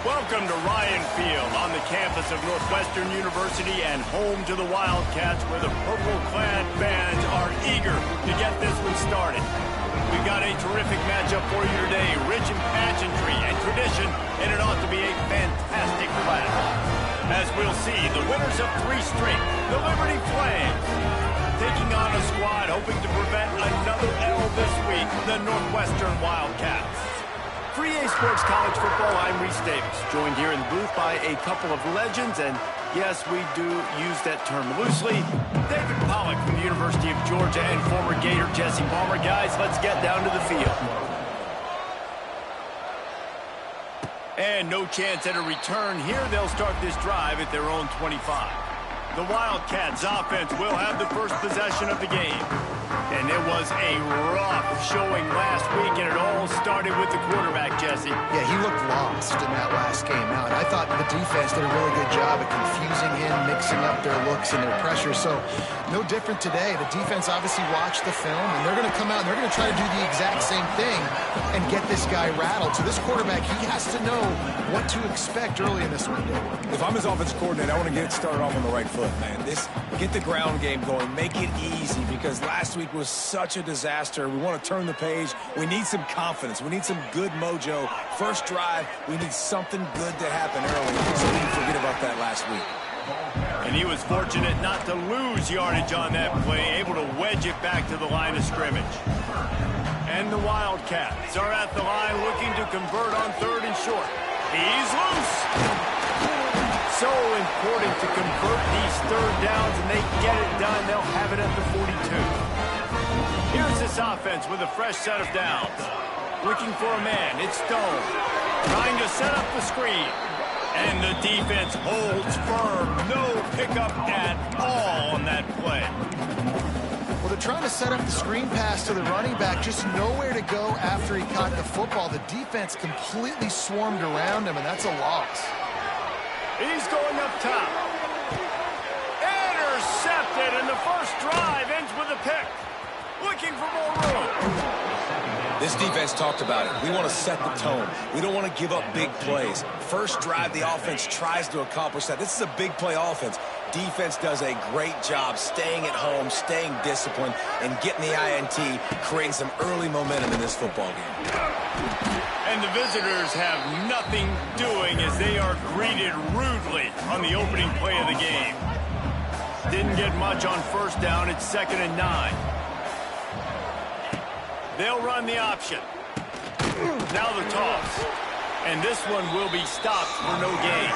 Welcome to Ryan Field on the campus of Northwestern University and home to the Wildcats, where the purple-clad fans are eager to get this one started. We've got a terrific matchup for you today, rich in pageantry and tradition, and it ought to be a fantastic clash. As we'll see, the winners of 3 straight, the Liberty Flames, taking on a squad hoping to prevent another L this week, the Northwestern Wildcats. For EA Sports College Football, I'm Reese Davis, joined here in the booth by a couple of legends, and yes, we do use that term loosely. David Pollack from the University of Georgia and former Gator Jesse Palmer. Guys, let's get down to the field. And no chance at a return here. They'll start this drive at their own 25. The Wildcats offense will have the first possession of the game. And it was a rough showing last week, and it all started with the quarterback, Jesse. Yeah, he looked lost in that last game. Now, I thought the defense did a really good job at confusing him, mixing up their looks and their pressure. So, no different today. The defense obviously watched the film, and they're going to come out and they're going to try to do the exact same thing and get this guy rattled. So this quarterback, he has to know what to expect early in this window. If I'm his offensive coordinator, I want to get started off on the right foot, man. Get the ground game going. Make it easy, because last week was such a disaster. We want to turn the page. We need some confidence. We need some good mojo. First drive, we need something good to happen early, so we can forget about that last week. And he was fortunate not to lose yardage on that play, able to wedge it back to the line of scrimmage. And the Wildcats are at the line looking to convert on 3rd and short. He's loose. So important to convert these 3rd downs, and they get it done. They'll have it at the 42. Here's this offense with a fresh set of downs. Looking for a man. It's Stone. Trying to set up the screen. And the defense holds firm. No pickup at all on that play. Well, they're trying to set up the screen pass to the running back. Just nowhere to go after he caught the football. The defense completely swarmed around him, and that's a loss. He's going up top. Intercepted, and the first drive ends with a pick. Looking for more room. This defense talked about it. We want to set the tone. We don't want to give up big plays. First drive, the offense tries to accomplish that. This is a big play offense. Defense does a great job staying at home, staying disciplined, and getting the INT, creating some early momentum in this football game. And the visitors have nothing doing as they are greeted rudely on the opening play of the game. Didn't get much on first down. It's 2nd and 9. They'll run the option. Now the toss. And this one will be stopped for no gain.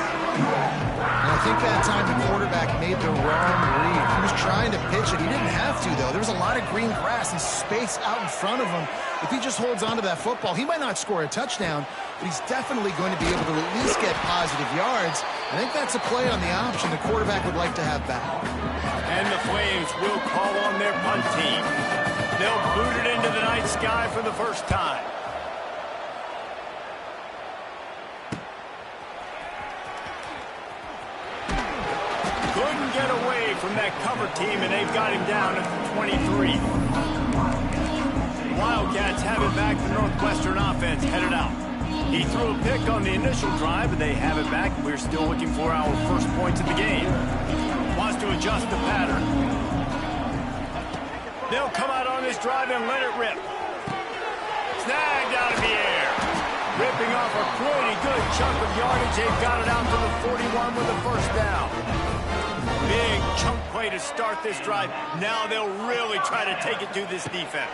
And I think that time the quarterback made the wrong read. He was trying to pitch it. He didn't have to, though. There was a lot of green grass and space out in front of him. If he just holds on to that football, he might not score a touchdown, but he's definitely going to be able to at least get positive yards. I think that's a play on the option the quarterback would like to have back. And the Flames will call on their punt team. They'll boot it into the night sky for the first time. Couldn't get away from that cover team, and they've got him down at the 23. Wildcats have it back. The Northwestern offense headed out. He threw a pick on the initial drive, and they have it back. We're still looking for our first points of the game. Wants to adjust the pattern. They'll come out on this drive and let it rip. Snagged out of the air. Ripping off a pretty good chunk of yardage. They've got it out to the 41 with the first down. Big chunk play to start this drive. Now they'll really try to take it to this defense.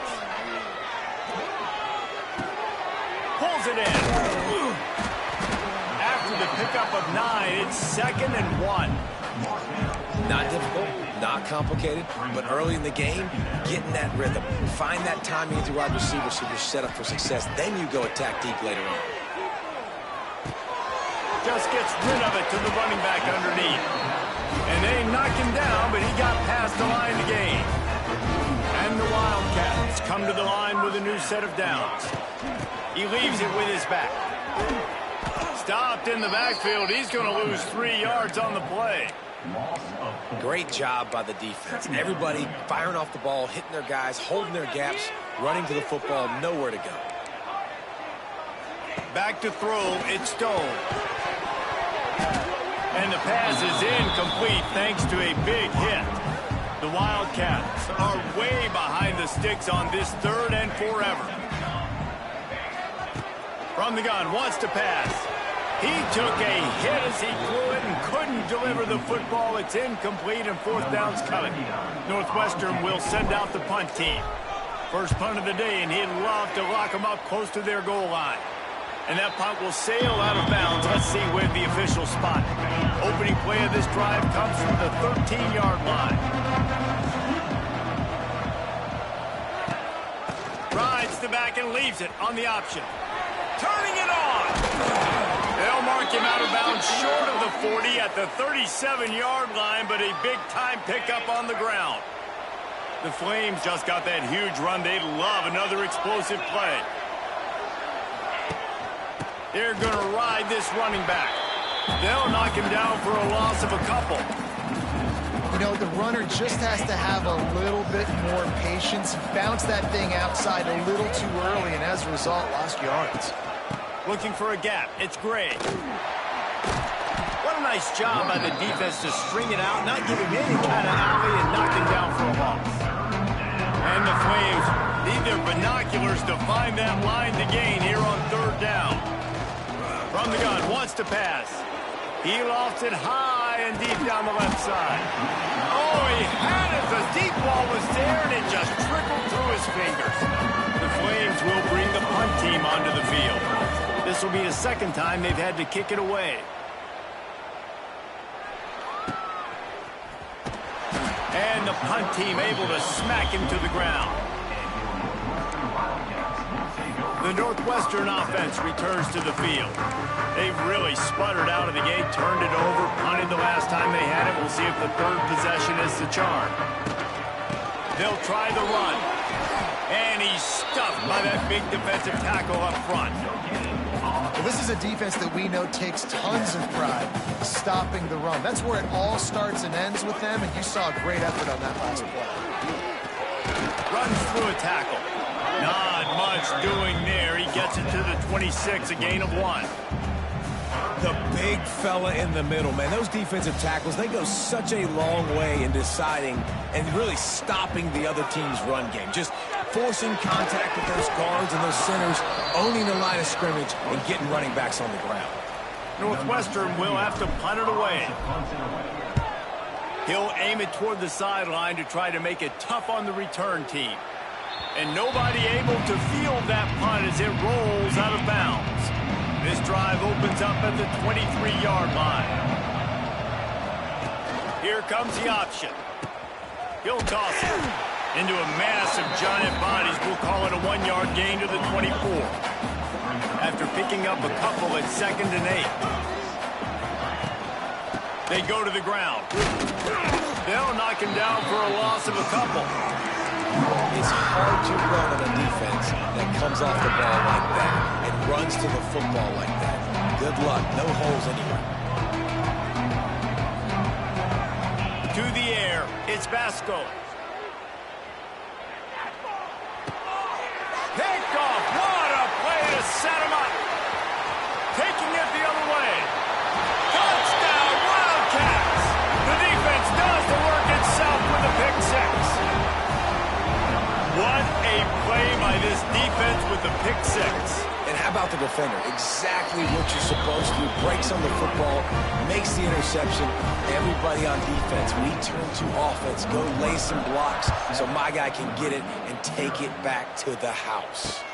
Pulls it in. After the pickup of 9, it's 2nd and 1. Not difficult, not complicated, but early in the game, getting that rhythm. Find that timing with your wide receiver so you're set up for success. Then you go attack deep later on. Just gets rid of it to the running back underneath. And they knock him down, but he got past the line to gain. And the Wildcats come to the line with a new set of downs. He leaves it with his back. Stopped in the backfield. He's going to lose 3 yards on the play. Great job by the defense. Everybody firing off the ball, hitting their guys, holding their gaps, running to the football, nowhere to go. Back to throw, it's Stone. And the pass is incomplete thanks to a big hit. The Wildcats are way behind the sticks on this 3rd and forever. From the gun, wants to pass. He took a hit as he threw it and couldn't deliver the football. It's incomplete and 4th down's coming. Northwestern will send out the punt team. First punt of the day, and he'd love to lock them up close to their goal line. And that punt will sail out of bounds. Let's see where the official spot. Opening play of this drive comes from the 13-yard line. Rides the back and leaves it on the option. Turning it on. They'll mark him out of bounds short of the 40 at the 37-yard line, but a big-time pickup on the ground. The Flames just got that huge run. They'd love another explosive play. They're going to ride this running back. They'll knock him down for a loss of a couple. You know, the runner just has to have a little bit more patience. Bounce that thing outside a little too early, and as a result, lost yards. Looking for a gap. It's Gray. What a nice job by the defense to string it out, not give him any kind of alley, and knock him down for a loss. And the Flames need their binoculars to find that line to gain here on 3rd down. From the gun, wants to pass. He lofts it high and deep down the left side. Oh, he had it. The deep ball was there, and it just trickled through his fingers. The Flames will bring the punt team onto the field. This will be the 2nd time they've had to kick it away. And the punt team able to smack him to the ground. The Northwestern offense returns to the field. They've really sputtered out of the gate, turned it over, punted the last time they had it. We'll see if the 3rd possession is the charm. They'll try the run. And he's stuffed by that big defensive tackle up front. Well, this is a defense that we know takes tons of pride stopping the run. That's where it all starts and ends with them, and you saw a great effort on that last play. Runs through a tackle. Not much doing there. He gets it to the 26, a gain of 1. The big fella in the middle, man. Those defensive tackles, they go such a long way in deciding and really stopping the other team's run game. Just forcing contact with those guards and those centers, owning the line of scrimmage, and getting running backs on the ground. Northwestern will have to punt it away. He'll aim it toward the sideline to try to make it tough on the return team. And nobody able to field that punt as it rolls out of bounds. This drive opens up at the 23-yard line. Here comes the option. He'll toss it into a mass of giant bodies. We'll call it a 1-yard gain to the 24. After picking up a couple at 2nd and 8. They go to the ground. They'll knock him down for a loss of a couple. It's hard to run on a defense that comes off the ball like that and runs to the football like that. Good luck. No holes anywhere. To the air. It's Basco. Picked off. What a play to set him up. Taking it the other way. Touchdown, Wildcats. The defense does the work itself with a pick 6. What a play by this defense with the pick 6. And how about the defender? Exactly what you're supposed to. Breaks on the football, makes the interception. Everybody on defense, we turn to offense. Go lay some blocks so my guy can get it and take it back to the house.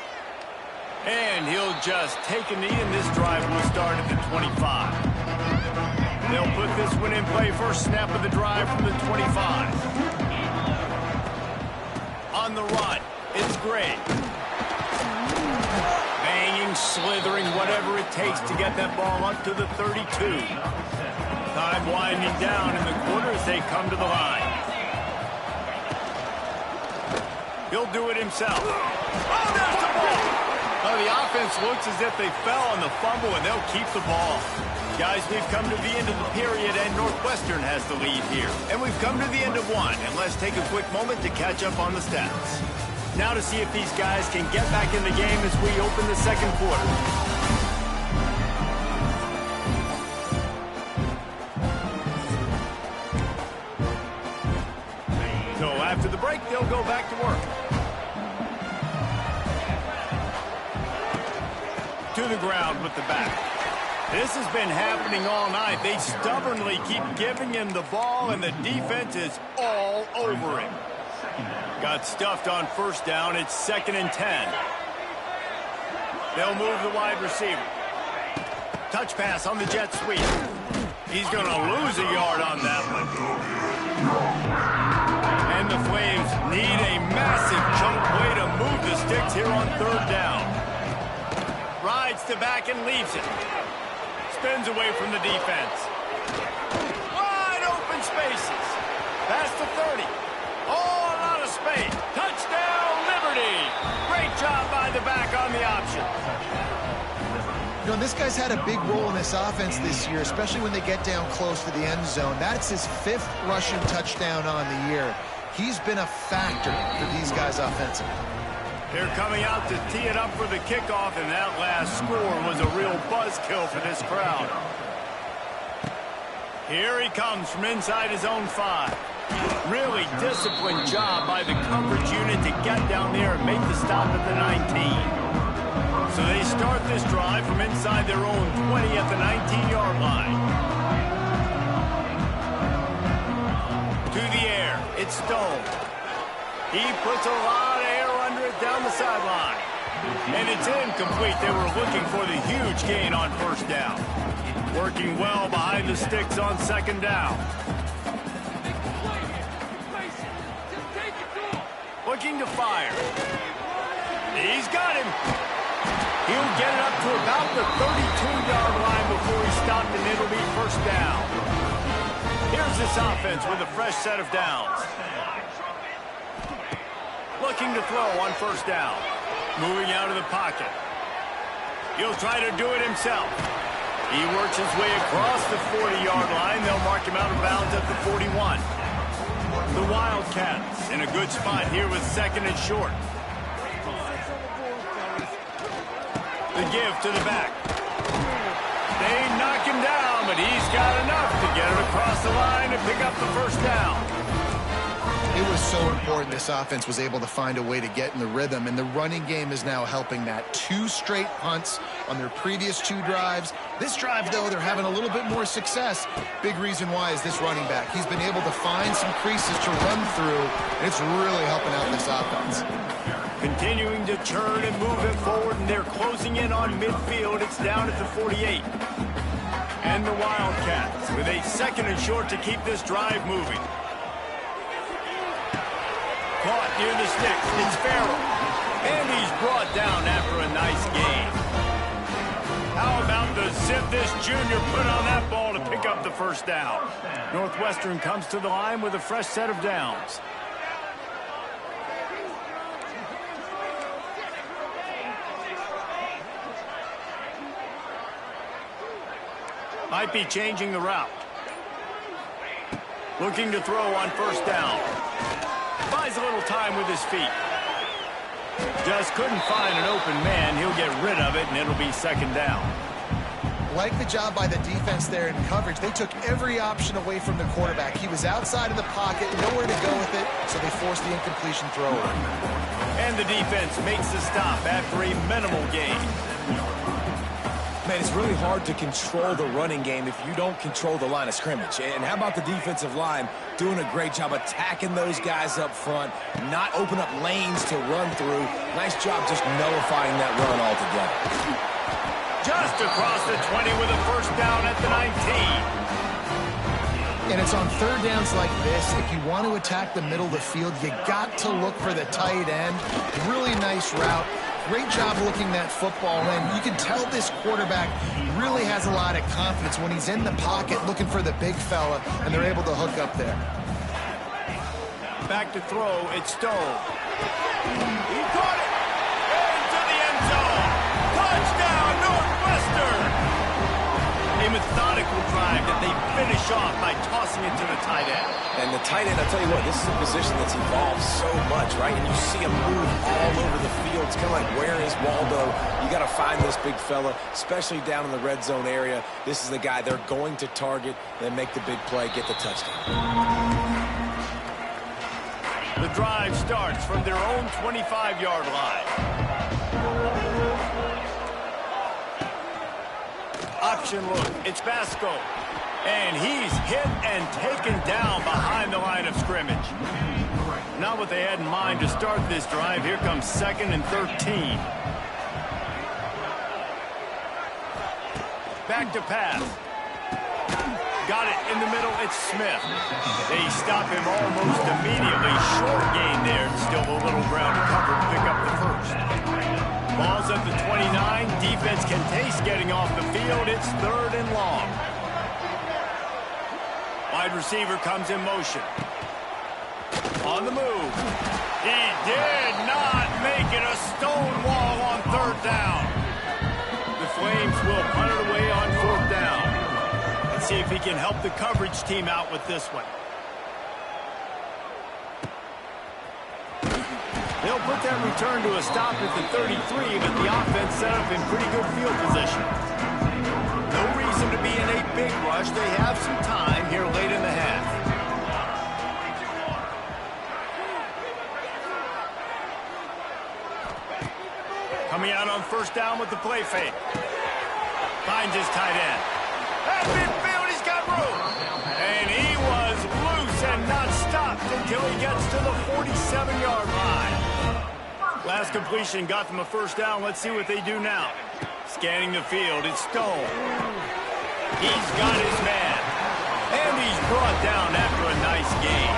And he'll just take a knee, and this drive will start at the 25. They'll put this one in play. First snap of the drive from the 25. On the run, it's Gray. Banging, slithering, whatever it takes to get that ball up to the 32. Time winding down in the corner as they come to the line. He'll do it himself. Oh, there's the ball! Oh, the offense looks as if they fell on the fumble, and they'll keep the ball. Guys, we've come to the end of the period, and Northwestern has the lead here. And we've come to the end of one, and let's take a quick moment to catch up on the stats. Now to see if these guys can get back in the game as we open the 2nd quarter. they'll go back to work. To the ground with the back. This has been happening all night. They stubbornly keep giving him the ball, and the defense is all over him. Got stuffed on first down. It's 2nd and 10. They'll move the wide receiver. Touch pass on the jet sweep. He's going to lose a yard on that one. And the Flames need a massive chunk play to move the sticks here on 3rd down. Rides to back and leaves it. Spins away from the defense. Wide open spaces. Past the 30. Oh, a lot of space. Touchdown, Liberty. Great job by the back on the option. You know, this guy's had a big role in this offense this year, especially when they get down close to the end zone. That's his 5th rushing touchdown on the year. He's been a factor for these guys offensively. They're coming out to tee it up for the kickoff, and that last score was a real buzzkill for this crowd. Here he comes from inside his own 5. Really disciplined job by the coverage unit to get down there and make the stop at the 19. So they start this drive from inside their own 20 at the 19-yard line. To the air, it's Stone. He puts a lot of air under it down the sideline. And it's incomplete. They were looking for the huge gain on first down. Working well behind the sticks on 2nd down. Looking to fire. He's got him. He'll get it up to about the 32-yard line before he stopped, and it'll be 1st down. Here's this offense with a fresh set of downs. Looking to throw on 1st down. Moving out of the pocket. He'll try to do it himself. He works his way across the 40-yard line. They'll mark him out of bounds at the 41. The Wildcats in a good spot here with 2nd and short. The give to the back. They knock him down, but he's got enough to get it across the line and pick up the 1st down. It was so important this offense was able to find a way to get in the rhythm, and the running game is now helping that. 2 straight punts on their previous 2 drives. This drive, though, they're having a little bit more success. Big reason why is this running back. He's been able to find some creases to run through, and it's really helping out this offense. Continuing to turn and move it forward, and they're closing in on midfield. It's down at the 48. And the Wildcats with a 2nd and short to keep this drive moving. Caught near the sticks. It's Farrell. And he's brought down after a nice gain. How about the zip this junior put on that ball to pick up the 1st down? Northwestern comes to the line with a fresh set of downs. Might be changing the route. Looking to throw on 1st down. Buys a little time with his feet. Just couldn't find an open man. He'll get rid of it, and it'll be 2nd down. Like the job by the defense there in coverage. They took every option away from the quarterback. He was outside of the pocket, nowhere to go with it, so they forced the incompletion throw. And the defense makes the stop after a minimal gain. Man, it's really hard to control the running game if you don't control the line of scrimmage. And how about the defensive line doing a great job attacking those guys up front, not open up lanes to run through. Nice job just nullifying that run altogether. Just across the 20 with a 1st down at the 19. And it's on 3rd downs like this. If you want to attack the middle of the field, you got to look for the tight end. Really nice route. Great job looking that football in. You can tell this quarterback really has a lot of confidence when he's in the pocket looking for the big fella, and they're able to hook up there. Back to throw, it's Stone. He caught it! Into the end zone! Touchdown, Northwestern! A methodical drive that they finish off by tossing it to the tight end. And the tight end, I'll tell you what, this is a position that's evolved so much, right? And you see him move all over the field. It's kind of like, where is Waldo? You got to find this big fella, especially down in the red zone area. This is the guy they're going to target and make the big play, get the touchdown. The the drive starts from their own 25-yard line. Option look. It's Vasco. And he's hit and taken down behind the line of scrimmage. Not what they had in mind to start this drive. Here comes 2nd and 13. Back to pass. Got it in the middle. It's Smith. They stop him almost immediately. Short gain there. Still a little ground to cover to pick up the first. Ball's at the 29. Defense can taste getting off the field. It's 3rd and long. Wide receiver comes in motion. On the move. He did not make it a stone wall on 3rd down. The Flames will punt it away on 4th down. Let's see if he can help the coverage team out with this one. They'll put that return to a stop at the 33, but the offense set up in pretty good field position. No reason to be in a big rush. They have some time here late in the half. Coming out on 1st down with the play fake. Finds his tight end. At midfield, he's got room. And he was loose and not stopped until he gets to the 47-yard line. Last completion got them a 1st down. Let's see what they do now. Scanning the field, it's Stone. He's got his man. And he's brought down after a nice gain.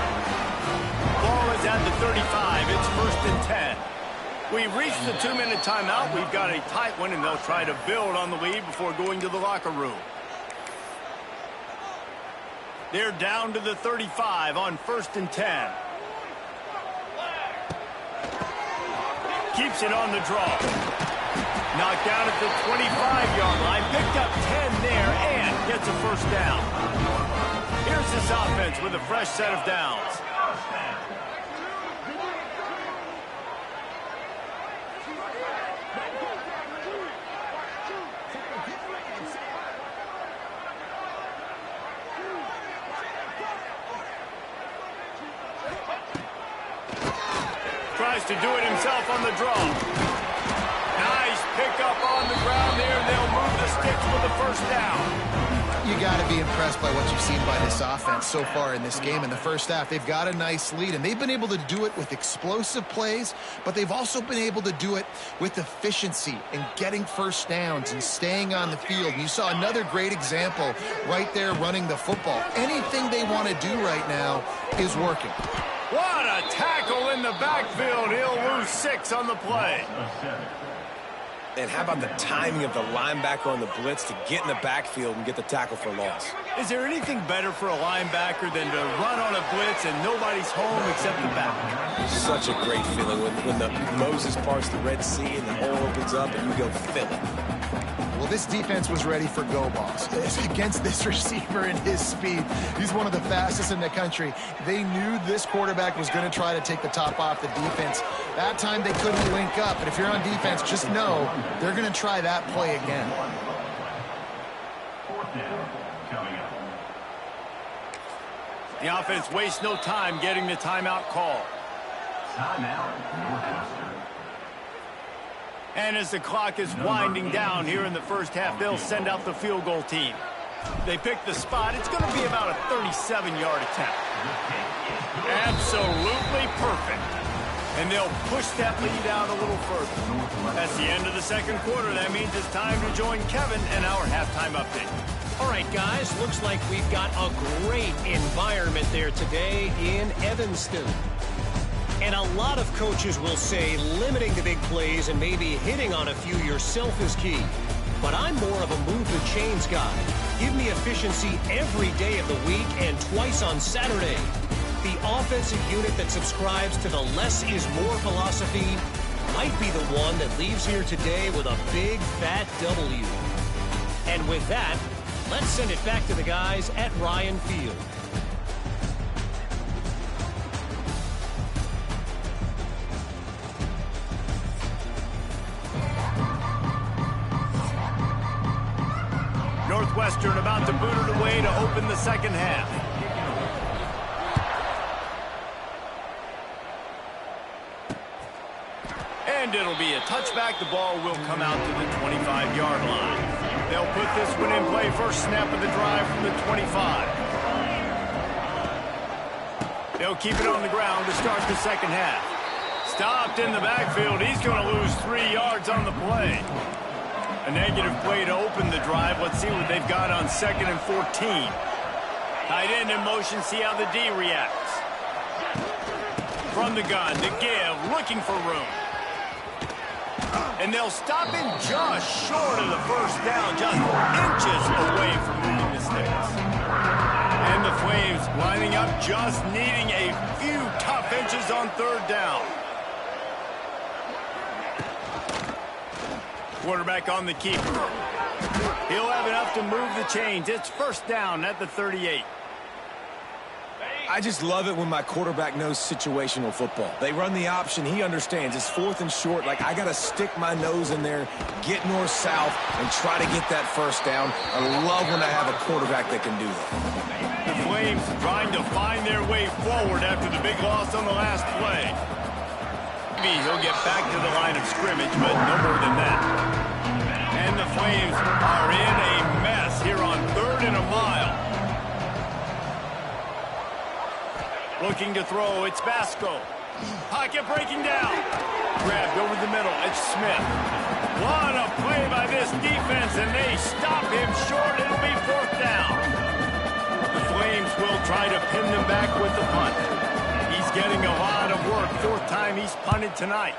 Ball is at the 35. It's 1st and 10. We've reached the 2-minute timeout. We've got a tight one, and they'll try to build on the lead before going to the locker room. They're down to the 35 on 1st and 10. Keeps it on the draw. Knocked down at the 25-yard line. Picked up 10 there and gets a 1st down. Here's this offense with a fresh set of downs. Tries to do it himself on the draw. Nice pickup on the ground there. They'll move the sticks with a 1st down. You got to be impressed by what you've seen by this offense so far in this game. In the 1st half, they've got a nice lead, and they've been able to do it with explosive plays, but they've also been able to do it with efficiency and getting 1st downs and staying on the field. You saw another great example right there running the football. Anything they want to do right now is working. What a tackle in the backfield. He'll lose 6 on the play. And how about the timing of the linebacker on the blitz to get in the backfield and get the tackle for loss? Is there anything better for a linebacker than to run on a blitz and nobody's home except the back? Such a great feeling when the Moses parts the Red Sea and the hole opens up and you go fill it. Well, this defense was ready for go balls. Against this receiver and his speed, he's one of the fastest in the country. They knew this quarterback was going to try to take the top off the defense. That time they couldn't link up, but if you're on defense, just know they're going to try that play again. 4th down coming up. The offense wastes no time getting the timeout call. Timeout, Northwestern. And as the clock is winding down here in the 1st half, they'll send out the field goal team. They pick the spot. It's going to be about a 37-yard attempt. Absolutely perfect. And they'll push that lead out a little further. That's the end of the 2nd quarter. That means it's time to join Kevin and our halftime update. All right, guys, looks like we've got a great environment there today in Evanston. And a lot of coaches will say limiting the big plays and maybe hitting on a few yourself is key. But I'm more of a move the chains guy. Give me efficiency every day of the week and twice on Saturday. The offensive unit that subscribes to the less is more philosophy might be the one that leaves here today with a big fat W. And with that, let's send it back to the guys at Ryan Field. Northwestern about to boot it away to open the 2nd half. And it'll be a touchback. The ball will come out to the 25-yard line. They'll put this one in play. First snap of the drive from the 25. They'll keep it on the ground to start the second half. Stopped in the backfield. He's going to lose 3 yards on the play. A negative play to open the drive. Let's see what they've got on 2nd and 14. Tight end in motion. See how the D reacts. From the gun, the give, looking for room. And they'll stop him just short of the first down, just inches away from moving the sticks. And the Flames lining up, just needing a few tough inches on 3rd down. Quarterback on the keeper. He'll have enough to move the chains. It's 1st down at the 38. I just love it when my quarterback knows situational football. They run the option. He understands. It's 4th and short. Like, I got to stick my nose in there, get north-south, and try to get that 1st down. I love when I have a quarterback that can do that. The Flames trying to find their way forward after the big loss on the last play. Maybe he'll get back to the line of scrimmage, but no more than that. And the Flames are in a mess here on 3rd and a mile. Looking to throw, it's Basco. Pocket breaking down. Grabbed over the middle, it's Smith. What a play by this defense, and they stop him short. It'll be 4th down. The Flames will try to pin them back with the punt. He's getting a lot of work. 4th time he's punted tonight.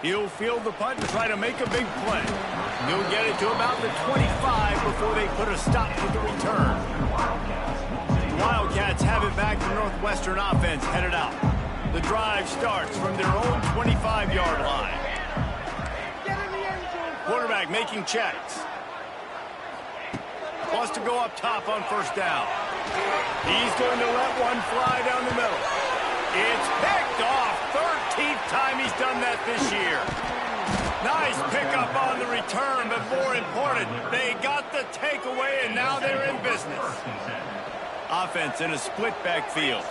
He'll field the punt and try to make a big play. He'll get it to about the 25 before they put a stop to the return. The Wildcats have it back to Northwestern offense headed out. The drive starts from their own 25-yard line. Quarterback making checks. Wants to go up top on 1st down. He's going to let one fly down the middle. It's picked off. 13th time he's done that this year. Nice pickup on the return, but more important, they got the takeaway, and now they're in business. Offense in a split backfield.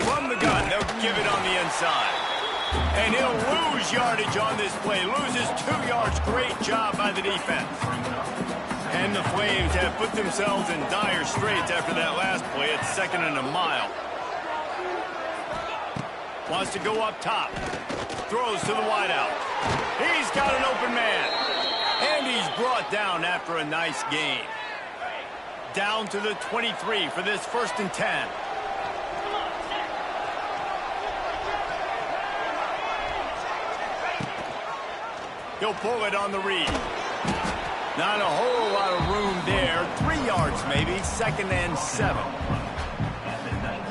From the gun, they'll give it on the inside. And he'll lose yardage on this play. Loses 2 yards. Great job by the defense. And the Flames have put themselves in dire straits after that last play. It's 2nd and a mile. Wants to go up top. Throws to the wideout. He's got an open man. And he's brought down after a nice gain. Down to the 23 for this 1st and 10. He'll pull it on the read. Not a whole lot of room there. 3 yards maybe. 2nd and 7.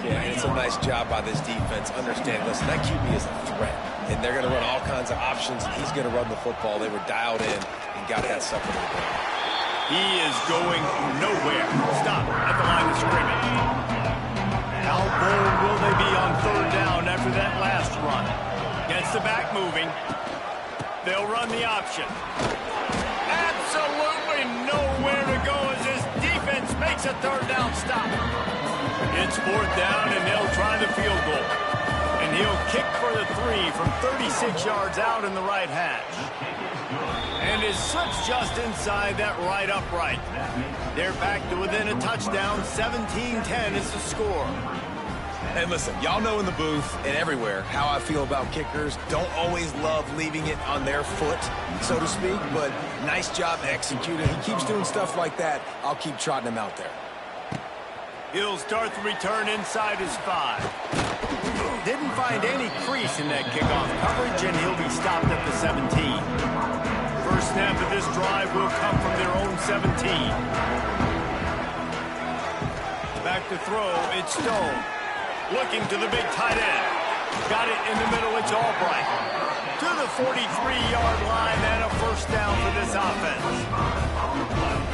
Yeah, and it's a nice job by this defense. Understand, listen, that QB is a threat. And they're going to run all kinds of options. He's going to run the football. They were dialed in and got that something to do. He is going nowhere. Stop at the line of scrimmage. How bold will they be on 3rd down after that last run? Gets the back moving. They'll run the option. Absolutely nowhere to go as this defense makes a 3rd down stop. It's 4th down, and they'll try the field goal. And he'll kick for the 3 from 36 yards out in the right hash. And it slips just inside that right upright. They're back to within a touchdown. 17-10 is the score. Hey, listen, y'all know in the booth and everywhere how I feel about kickers. Don't always love leaving it on their foot, so to speak, but nice job executing. He keeps doing stuff like that. I'll keep trotting him out there. He'll start the return inside his 5. Didn't find any crease in that kickoff coverage, and he'll be stopped at the 17. First snap of this drive will come from their own 17. Back to throw, it's Stone. Looking to the big tight end. Got it in the middle, it's Albright. To the 43-yard line and a 1st down for this offense.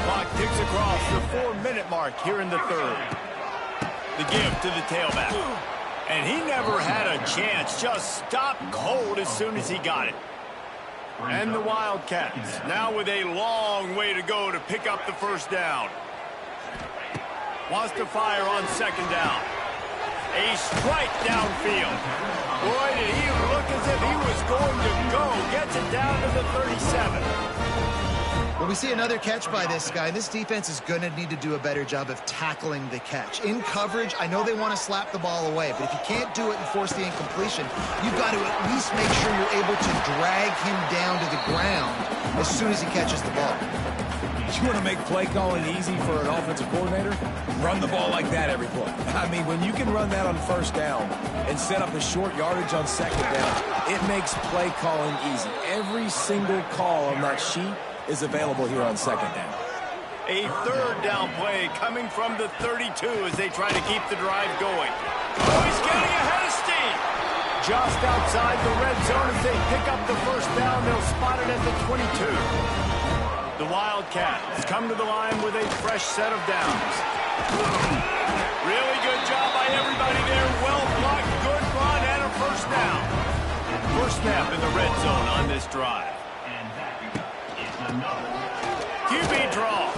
Clock ticks across the 4-minute mark here in the 3rd. The give to the tailback. And he never had a chance. Just stopped cold as soon as he got it. And the Wildcats now with a long way to go to pick up the 1st down. Wants to fire on 2nd down. A strike downfield. Boy, did he look as if he was going to go. Gets it down to the 37. Well, we see another catch by this guy. This defense is going to need to do a better job of tackling the catch. In coverage, I know they want to slap the ball away, but if you can't do it and force the incompletion, you've got to at least make sure you're able to drag him down to the ground as soon as he catches the ball. You want to make play calling easy for an offensive coordinator? Run the ball like that every play. I mean, when you can run that on first down and set up a short yardage on second down, it makes play calling easy. Every single call on that sheet is available here on second down. A third down play coming from the 32 as they try to keep the drive going. Oh, he's getting ahead of steam. Just outside the red zone as they pick up the first down. They'll spot it at the 22. The Wildcats come to the line with a fresh set of downs. Really good job by everybody there. Well blocked, good run, and a first down. First snap in the red zone on this drive. QB draw.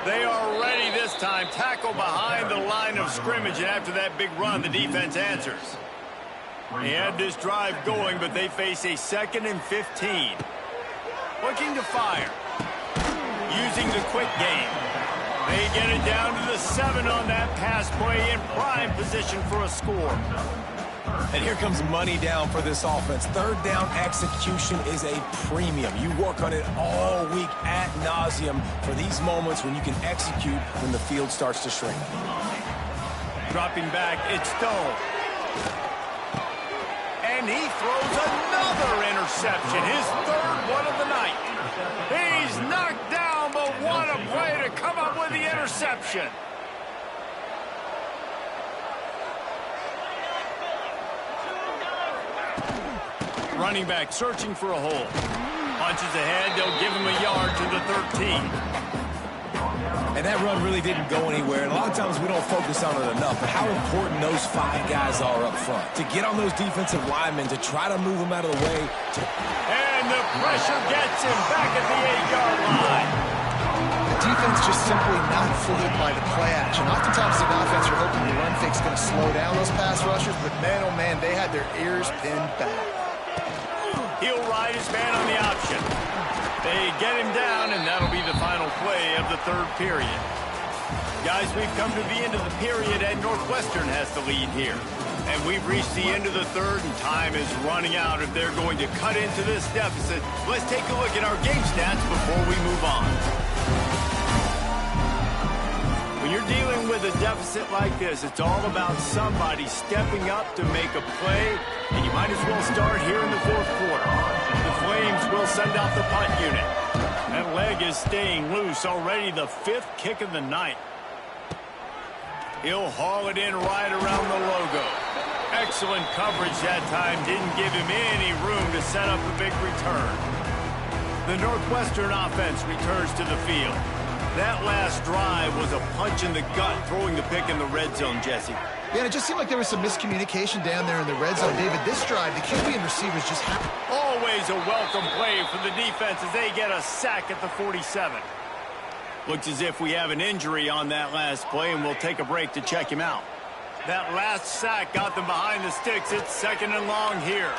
They are ready this time. Tackle behind the line of scrimmage, and after that big run, the defense answers. They had this drive going, but they face a 2nd and 15. Looking to fire. Using the quick game. They get it down to the 7 on that pass play in prime position for a score. And here comes money down for this offense. Third down execution is a premium. You work on it all week ad nauseum for these moments when you can execute when the field starts to shrink. Dropping back, it's Stone. And he throws another interception, his third one of the night. He's knocked down, but what a play to come up with the interception. Running back searching for a hole. Punches ahead, they'll give him a yard to the 13. And that run really didn't go anywhere. And a lot of times we don't focus on it enough, but how important those 5 guys are up front. To get on those defensive linemen, to try to move them out of the way. And the pressure gets him back at the 8-yard line. The defense just simply not fooled by the play action. Oftentimes the offense are hoping the run fake's going to slow down those pass rushers, but man, oh man, they had their ears pinned back. He'll ride his man on the option. They get him down, and that'll be the final play of the third period. Guys, we've come to the end of the period, and Northwestern has the lead here. And we've reached the end of the third, and time is running out if they're going to cut into this deficit. Let's take a look at our game stats before we move on. When you're dealing with a deficit like this, it's all about somebody stepping up to make a play, and you might as well start here in the fourth quarter. The Flames will send out the punt unit. That leg is staying loose, already the 5th kick of the night. He'll haul it in right around the logo. Excellent coverage that time, didn't give him any room to set up a big return. The Northwestern offense returns to the field. That last drive was a punch in the gut, throwing the pick in the red zone, Jesse. Yeah, it just seemed like there was some miscommunication down there in the red zone. David, this drive, the QB and receivers just happened. Always a welcome play for the defense as they get a sack at the 47. Looks as if we have an injury on that last play, and we'll take a break to check him out. That last sack got them behind the sticks. It's 2nd and long here.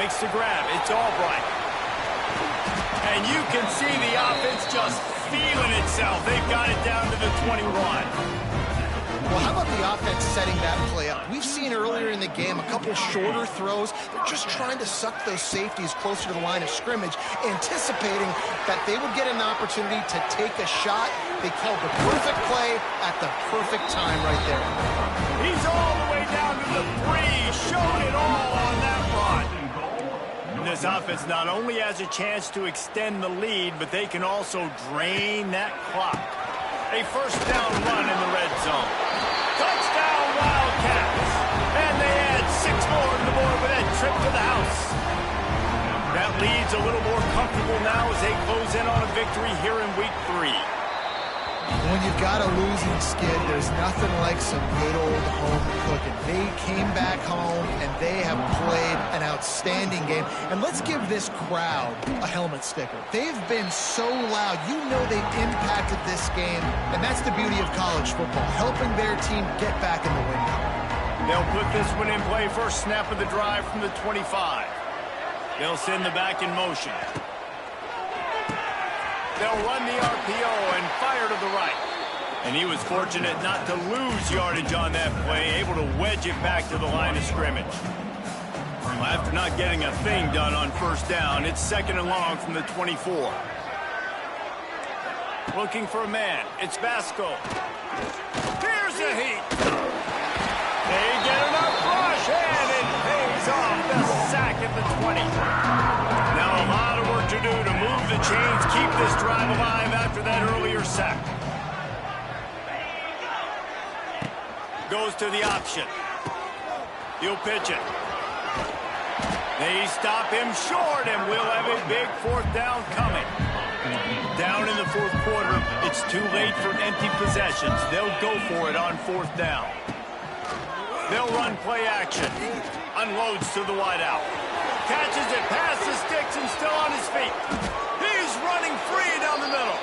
Makes the grab. It's Albright. And you can see the offense just feeling itself. They've got it down to the 21. Well, how about the offense setting that play up? We've seen earlier in the game a couple shorter throws. They're just trying to suck those safeties closer to the line of scrimmage, anticipating that they would get an opportunity to take a shot. They called the perfect play at the perfect time right there. He's all the way down to the 3, showing it all on that run. This offense not only has a chance to extend the lead, but they can also drain that clock. A first down run in the red zone. Touchdown Wildcats! And they add 6 more to the board with that trip to the house. That lead's a little more comfortable now as they close in on a victory here in week 3. When you've got a losing skid, there's nothing like some good old home cooking. They came back home, and they have played an outstanding game. And let's give this crowd a helmet sticker. They've been so loud. You know they've impacted this game, and that's the beauty of college football, helping their team get back in the win column. They'll put this one in play first snap of the drive from the 25. They'll send the back in motion. They'll run the RPO and fire to the right. And he was fortunate not to lose yardage on that play, able to wedge it back to the line of scrimmage. Well, after not getting a thing done on first down, it's 2nd and long from the 24. Looking for a man. It's Vasco. Here's a heat. They get enough rush, and it pays off. The sack at the 20. Now a lot of work to do to move the chains, keep this drive alive after that earlier sack. Goes to the option. He'll pitch it. They stop him short, and we'll have a big 4th down coming. Down in the 4th quarter, it's too late for empty possessions. They'll go for it on 4th down. They'll run play action. Unloads to the wideout. Catches it past the sticks and still on his feet. He's running free down the middle.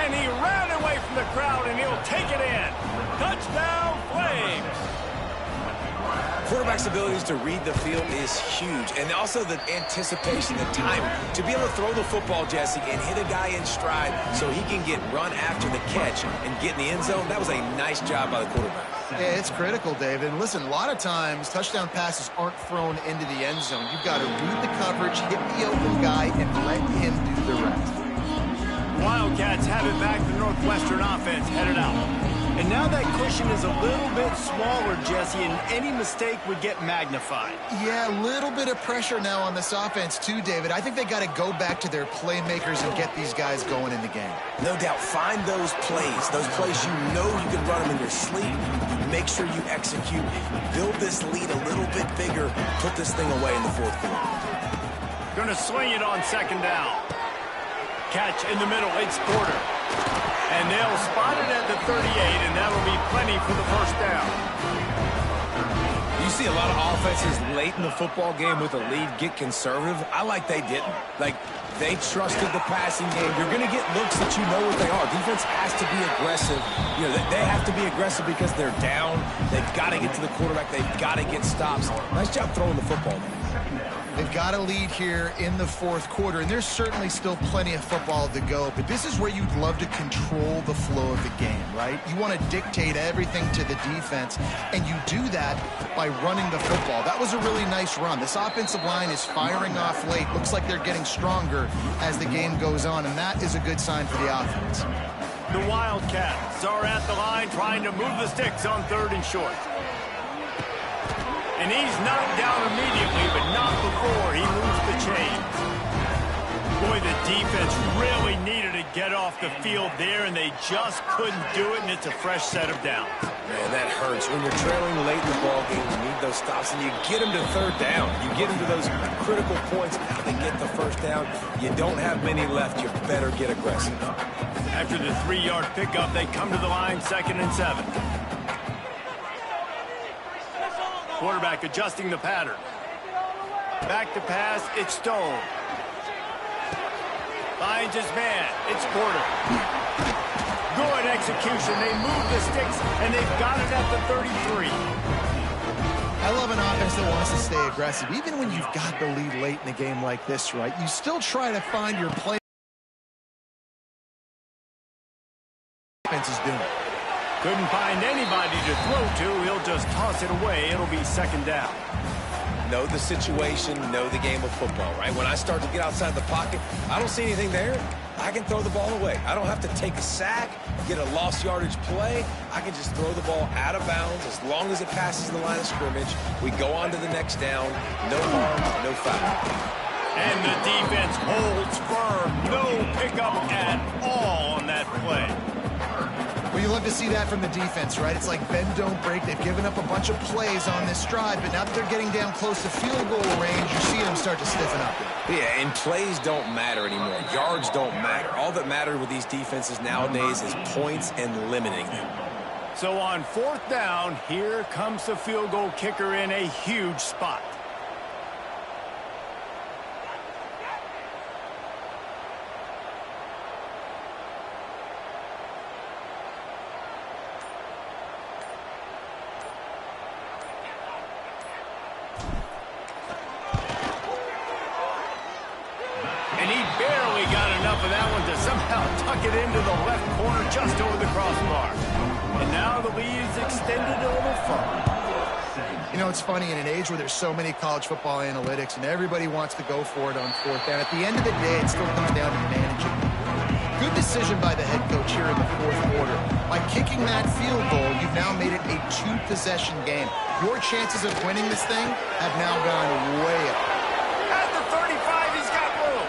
And he ran away from the crowd, and he'll take it in. Touchdown, Flames. Quarterback's abilities to read the field is huge. And also the anticipation, the time to be able to throw the football, Jesse, and hit a guy in stride so he can get run after the catch and get in the end zone. That was a nice job by the quarterback. Yeah, it's critical, David. And listen, a lot of times touchdown passes aren't thrown into the end zone. You've got to read the coverage, hit the open guy, and let him do the rest. Wildcats have it back. The Northwestern offense headed out. And now that cushion is a little bit smaller, Jesse, and any mistake would get magnified. Yeah, a little bit of pressure now on this offense too, David. I think they got to go back to their playmakers and get these guys going in the game. No doubt. Find those plays you know you can run them in your sleep. Make sure you execute. Build this lead a little bit bigger. Put this thing away in the 4th quarter. Going to sling it on 2nd down. Catch in the middle. It's Porter. And they'll spot it at the 38, and that'll be plenty for the 1st down. You see a lot of offenses late in the football game with a lead get conservative. I like they didn't. Like, they trusted the passing game. You're going to get looks that you know what they are. Defense has to be aggressive. You know, they have to be aggressive because they're down. They've got to get to the quarterback. They've got to get stops. Nice job throwing the football there. They've got a lead here in the 4th quarter, and there's certainly still plenty of football to go, but this is where you'd love to control the flow of the game, right? You want to dictate everything to the defense, and you do that by running the football. That was a really nice run. This offensive line is firing off late. Looks like they're getting stronger as the game goes on, and that is a good sign for the offense. The Wildcats are at the line trying to move the sticks on 3rd and short. And he's knocked down immediately, but not before he moves the chains. Boy, the defense really needed to get off the field there, and they just couldn't do it, and it's a fresh set of downs. Man, that hurts. When you're trailing late in the ballgame, you need those stops, and you get them to 3rd down. You get them to those critical points. Now they get the 1st down. You don't have many left. You better get aggressive. After the 3-yard pickup, they come to the line 2nd and 7. Quarterback adjusting the pattern. Back to pass, it's Stone. Finds his man, it's Porter. Good execution, they move the sticks, and they've got it at the 33. I love an offense that wants to stay aggressive. Even when you've got the lead late in a game like this, right, you still try to find your play. Offense is doing. Couldn't find anybody to throw to. He'll just toss it away. It'll be 2nd down. Know the situation, know the game of football, right? When I start to get outside the pocket, I don't see anything there. I can throw the ball away. I don't have to take a sack, get a lost yardage play. I can just throw the ball out of bounds as long as it passes the line of scrimmage. We go on to the next down. No harm, no foul. And the defense holds firm. No pickup at all on that play. Well, you love to see that from the defense, right? It's like bend, don't break. They've given up a bunch of plays on this drive, but now that they're getting down close to field goal range, you see them start to stiffen up. Yeah, and plays don't matter anymore. Yards don't matter. All that matters with these defenses nowadays is points and limiting them. So on 4th down, here comes the field goal kicker in a huge spot. And he barely got enough of that one to somehow tuck it into the left corner just over the crossbar. And now the lead is extended a little further. You know, it's funny, in an age where there's so many college football analytics and everybody wants to go for it on 4th down, at the end of the day, it still comes down to managing. Good decision by the head coach here in the 4th quarter. By kicking that field goal, you've now made it a 2-possession game. Your chances of winning this thing have now gone way up. At the 35, he's got room.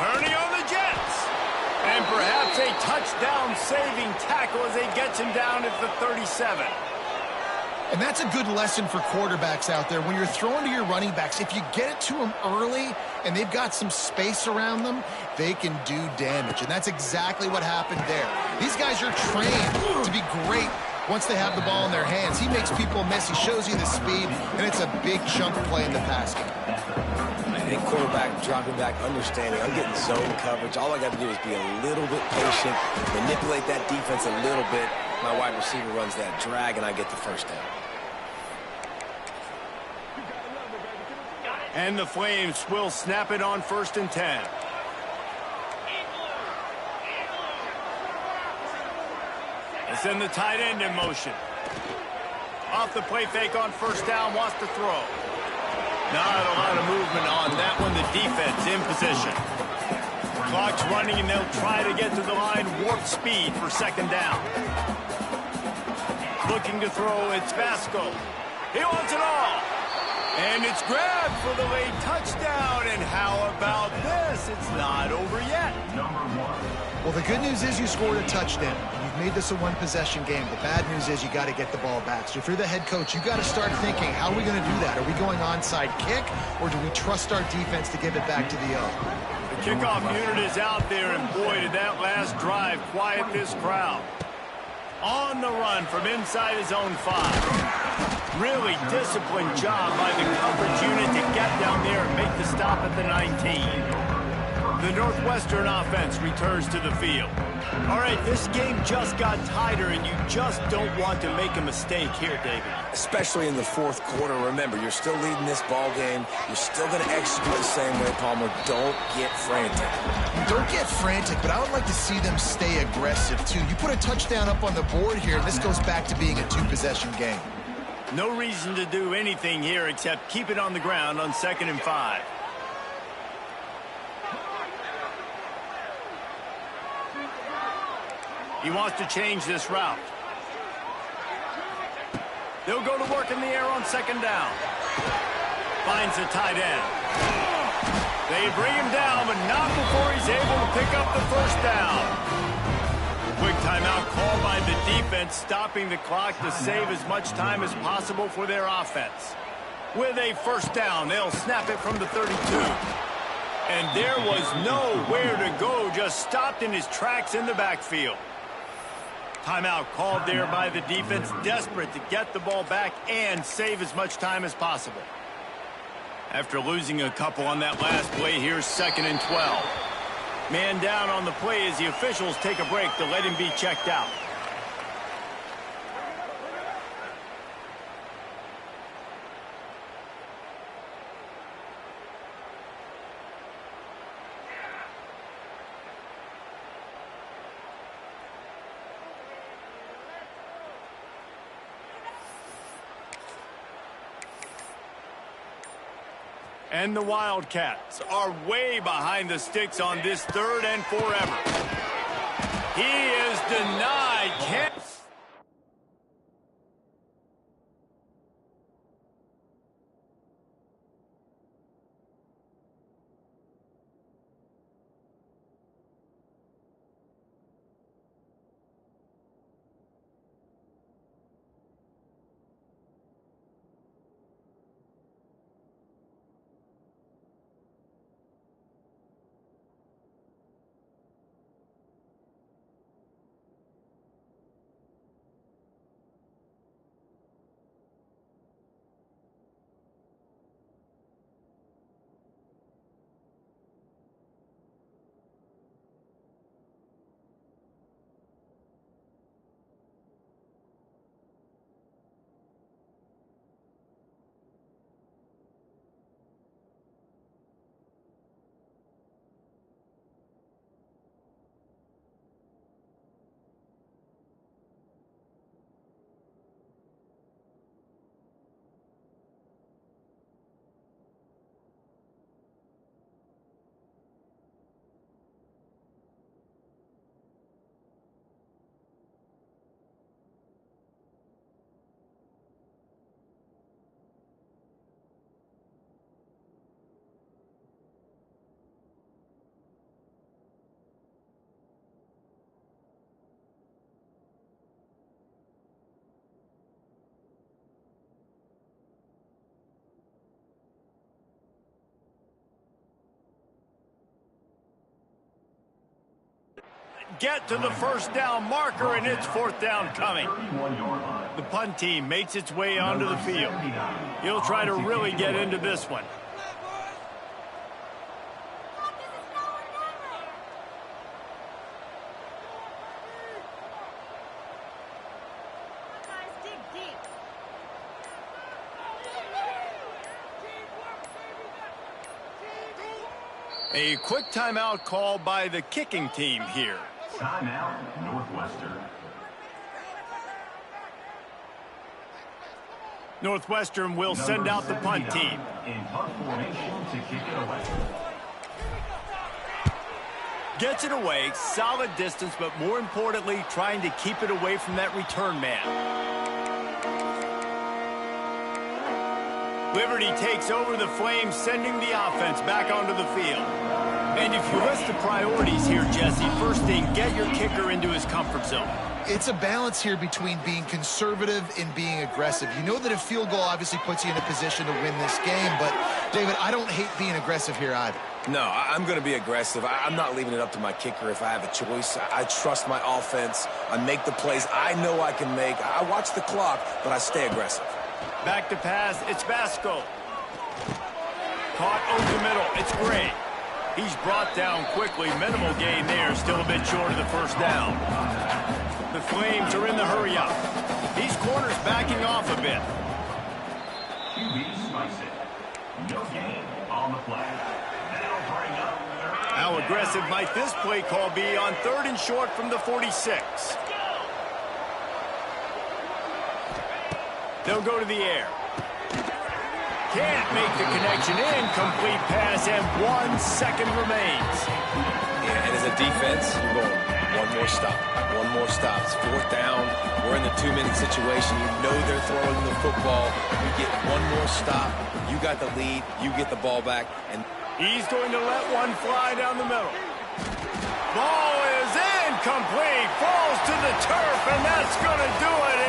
Turning on the Jets. And perhaps a touchdown-saving tackle as they get him down at the 37. And that's a good lesson for quarterbacks out there. When you're throwing to your running backs, if you get it to them early and they've got some space around them, they can do damage. And that's exactly what happened there. These guys are trained to be great once they have the ball in their hands. He makes people miss. He shows you the speed, and it's a big chunk play in the pass game. Any quarterback dropping back, understanding, I'm getting zone coverage. All I got to do is be a little bit patient, manipulate that defense a little bit. My wide receiver runs that drag, and I get the first down. And the Flames will snap it on 1st and 10. They send the tight end in motion. Off the play fake on 1st down, wants to throw. Not a lot of movement on that one. The defense in position. Clock's running, and they'll try to get to the line. Warp speed for 2nd down. Looking to throw, it's Vasco. He wants it all. And it's grabbed for the late touchdown. And how about this? It's not over yet. Well, the good news is you scored a touchdown. You've made this a 1-possession game. The bad news is you got to get the ball back. So if you're the head coach, you got to start thinking, how are we going to do that? Are we going onside kick, or do we trust our defense to give it back to the O? The kickoff unit is out there, and boy, did that last drive quiet this crowd. On the run from inside his own 5. Really disciplined job by the coverage unit to get down there and make the stop at the 19. The Northwestern offense returns to the field. All right, this game just got tighter, and you just don't want to make a mistake here, David. Especially in the 4th quarter. Remember, you're still leading this ball game. You're still going to execute the same way, Palmer. Don't get frantic. Don't get frantic, but I would like to see them stay aggressive, too. You put a touchdown up on the board here, and this goes back to being a 2-possession game. No reason to do anything here except keep it on the ground on 2nd and 5. He wants to change this route. They'll go to work in the air on 2nd down. Finds the tight end. They bring him down, but not before he's able to pick up the 1st down. Quick timeout called by the defense, stopping the clock to save as much time as possible for their offense. With a 1st down, they'll snap it from the 32. And there was nowhere to go, just stopped in his tracks in the backfield. Timeout called there by the defense, desperate to get the ball back and save as much time as possible. After losing a couple on that last play, here's 2nd and 12. Man down on the play as the officials take a break to let him be checked out. And the Wildcats are way behind the sticks on this 3rd and forever. He is denied. Can't get to the first down marker, and it's fourth down coming. 31-yard line. The punt team makes its way onto the field. He'll try to really get into this one. A quick timeout called by the kicking team here. Timeout, Northwestern. Northwestern will send out the punt team. In punt formation to kick it away. Gets it away, solid distance, but more importantly, trying to keep it away from that return man. Liberty takes over the Flames, sending the offense back onto the field. And if you list the priorities here, Jesse, first thing, get your kicker into his comfort zone. It's a balance here between being conservative and being aggressive. You know that a field goal obviously puts you in a position to win this game, but, David, I don't hate being aggressive here either. No, I'm going to be aggressive. I'm not leaving it up to my kicker if I have a choice. I trust my offense. I make the plays I know I can make. I watch the clock, but I stay aggressive. Back to pass, it's Vasco. Caught over the middle, it's Gray. He's brought down quickly, minimal gain there, still a bit short of the first down. The Flames are in the hurry-up. These corners backing off a bit. QB slice it. No gain on the play. That'll bring up third. How aggressive might this play call be on 3rd and short from the 46? They'll go to the air. Can't make the connection. Incomplete pass, and 1 second remains. Yeah, and as a defense, you're going one more stop. One more stop. It's 4th down. We're in the 2-minute situation. You know they're throwing the football. You get one more stop. You got the lead. You get the ball back. And he's going to let one fly down the middle. Ball is incomplete. Falls to the turf, and that's going to do it.